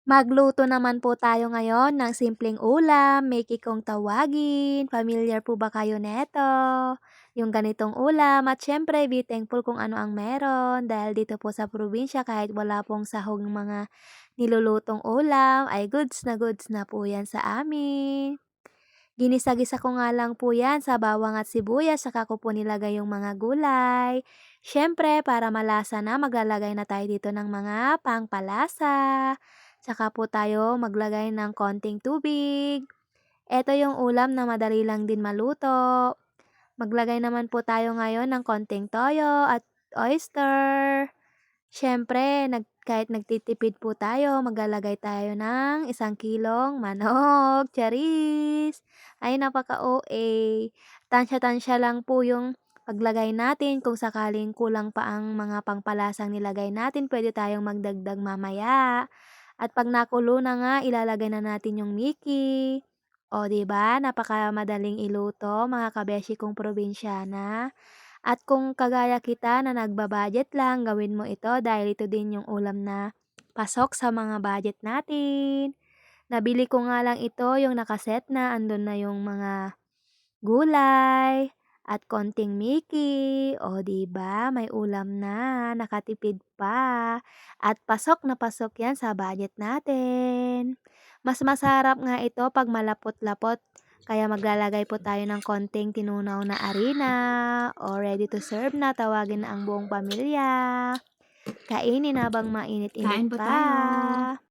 Magluto naman po tayo ngayon ng simpleng ulam, may kikong tawagin. Familiar po ba kayo neto? Yung ganitong ulam at syempre be thankful kung ano ang meron dahil dito po sa probinsya kahit wala pong sahog ng mga nilulutong ulam ay goods na po yan sa amin. Ginisa-gisa ko nga lang po yan sa bawang at sibuyas saka ko po nilagay yung mga gulay. Siyempre para malasa na maglalagay na tayo dito ng mga pangpalasa. Saka po tayo maglagay ng konting tubig. Ito yung ulam na madali lang din maluto. Maglagay naman po tayo ngayon ng konting toyo at oyster. Siyempre, kahit nagtitipid po tayo, maglalagay tayo ng 1 kilong manok, charis. Ay, napaka-OA. Tansya-tansya lang po yung paglagay natin. Kung sakaling kulang pa ang mga pangpalasang nilagay natin, pwede tayong magdagdag mamaya. At pag nakulo na nga, ilalagay na natin yung Mickey. O, 'di ba? Napakamadaling iluto, mga kabeshi kong probinsyana. At kung kagaya kita na nagba-budget lang, gawin mo ito dahil ito din yung ulam na pasok sa mga budget natin. Nabili ko nga lang ito yung nakaset na, andun na yung mga gulay at konting Mickey. O, 'di ba? May ulam na, nakatipid pa. At pasok na pasok 'yan sa budget natin. Mas masarap nga ito pag malapot-lapot. Kaya maglalagay po tayo ng konting tinunaw na arina o ready to serve na tawagin na ang buong pamilya. Kainin habang mainit-init Kain po tayo. pa.